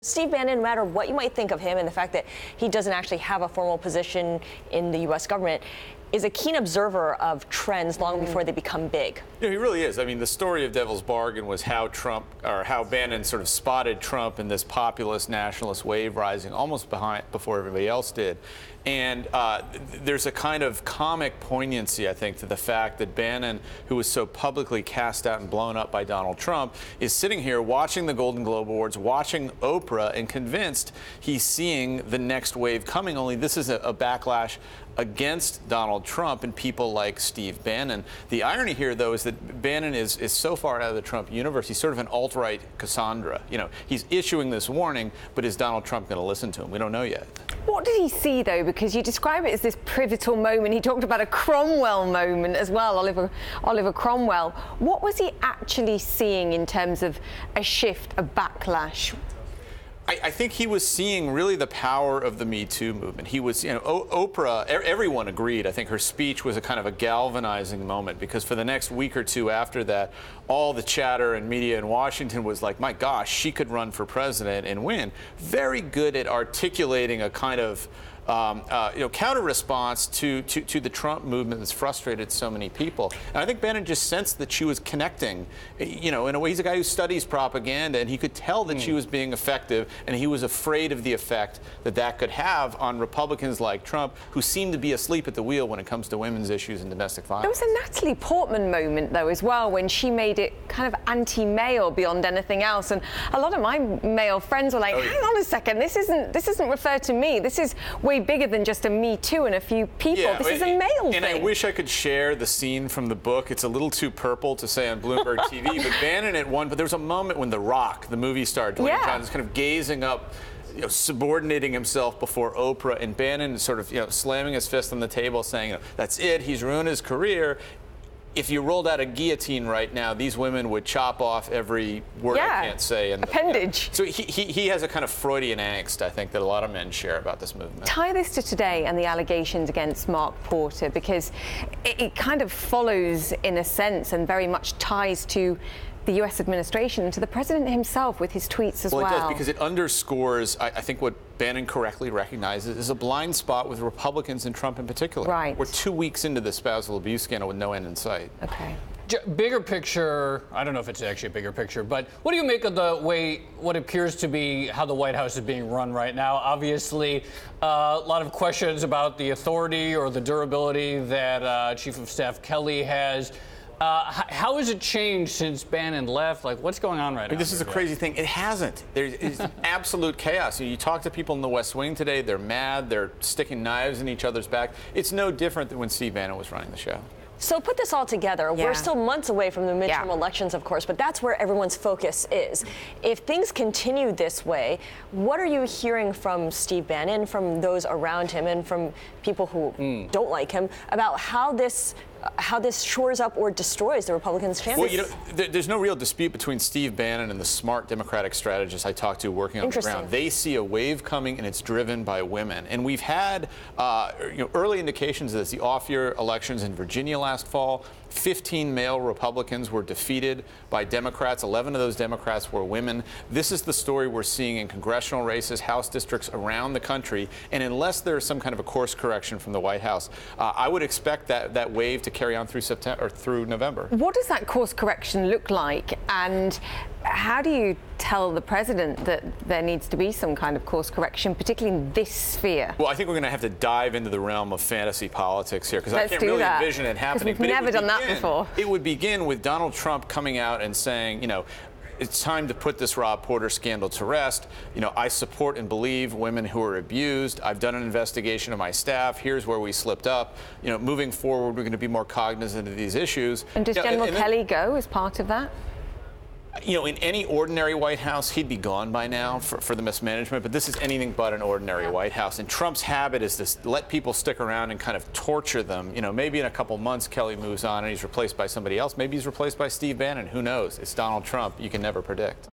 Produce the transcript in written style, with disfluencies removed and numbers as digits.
Steve Bannon, no matter what you might think of him and the fact that he doesn't actually have a formal position in the U.S. government, is a keen observer of trends long before they become big. Yeah, he really is. I mean, the story of Devil's Bargain was how Bannon sort of spotted Trump in this populist nationalist wave rising almost before everybody else did. And there's a kind of comic poignancy, I think, to the fact that Bannon, who was so publicly cast out and blown up by Donald Trump, is sitting here watching the Golden Globe Awards, watching Oprah, and convinced he's seeing the next wave coming, only this is a backlash against Donald Trump and people like Steve Bannon. The irony here, though, is that Bannon is so far out of the Trump universe, he's sort of an alt-right Cassandra. You know, he's issuing this warning, but is Donald Trump going to listen to him? We don't know yet. What did he see, though? Because you describe it as this pivotal moment. He talked about a Cromwell moment as well, Oliver Cromwell. What was he actually seeing in terms of a shift, a backlash? I think he was seeing really the power of the Me Too movement. He was, Oprah, everyone agreed. I think her speech was a kind of a galvanizing moment because for the next week or two after that, all the chatter and media in Washington was like, my gosh, she could run for president and win. Very good at articulating a kind of counter response to the Trump movement that's frustrated so many people. And I think Bannon just sensed that she was connecting, in a way. He's a guy who studies propaganda, and he could tell that she was being effective, and he was afraid of the effect that could have on Republicans like Trump, who seem to be asleep at the wheel when it comes to women's issues and domestic violence. There was a Natalie Portman moment, though, as well, when she made it kind of anti-male beyond anything else. And a lot of my male friends were like, hang on a second, this isn't referred to me. This is way bigger than just a Me Too and a few people. Yeah, this is a male thing. And I wish I could share the scene from the book. It's a little too purple to say on Bloomberg TV, but Bannon but there was a moment when The Rock, the movie star, Dwayne Johnson, was kind of gazing up, subordinating himself before Oprah, and Bannon sort of, slamming his fist on the table saying, that's it, he's ruined his career. If you rolled out a guillotine right now, these women would chop off every word I can't say. Appendage. So he has a kind of Freudian angst, I think, that a lot of men share about this movement. Tie this to today and the allegations against Mark Porter, because it kind of follows, in a sense, and very much ties to the U.S. administration and to the president himself with his tweets as well. Well, it does, because it underscores, I think, what Bannon correctly recognizes is a blind spot with Republicans and Trump in particular. Right. We're 2 weeks into the spousal abuse scandal with no end in sight. Okay. Bigger picture, I don't know if it's actually a bigger picture, but what do you make of the way, what appears to be how the White House is being run right now? Obviously, a lot of questions about the authority or the durability that Chief of Staff Kelly has. How has it changed since Bannon left? Like, what's going on right now? This is a crazy thing. It hasn't. There's absolute chaos. You talk to people in the West Wing today, they're mad, they're sticking knives in each other's back. It's no different than when Steve Bannon was running the show. So put this all together. We're still months away from the midterm elections, of course, but that's where everyone's focus is. If things continue this way, what are you hearing from Steve Bannon, from those around him, and from people who don't like him about how this shores up or destroys the Republicans' chances? Well, there's no real dispute between Steve Bannon and the smart Democratic strategists I talked to working on the ground. They see a wave coming, and it's driven by women. And we've had early indications of this. The off-year elections in Virginia last fall, 15 male Republicans were defeated by Democrats. 11 of those Democrats were women. This is the story we're seeing in congressional races, House districts around the country. And unless there's some kind of a course correction from the White House, I would expect that wave to carry on through September or through November. What does that course correction look like? And how do you tell the president that there needs to be some kind of course correction, particularly in this sphere? Well, I think we're going to have to dive into the realm of fantasy politics here, because I can't really envision it happening. We've never done that before. It would begin with Donald Trump coming out and saying, it's time to put this Rob Porter scandal to rest. I support and believe women who are abused. I've done an investigation of my staff. Here's where we slipped up. Moving forward, we're going to be more cognizant of these issues. And does General Kelly go as part of that? In any ordinary White House, he'd be gone by now for the mismanagement, but this is anything but an ordinary White House. And Trump's habit is to let people stick around and kind of torture them. Maybe in a couple months, Kelly moves on and he's replaced by somebody else. Maybe he's replaced by Steve Bannon. Who knows? It's Donald Trump. You can never predict.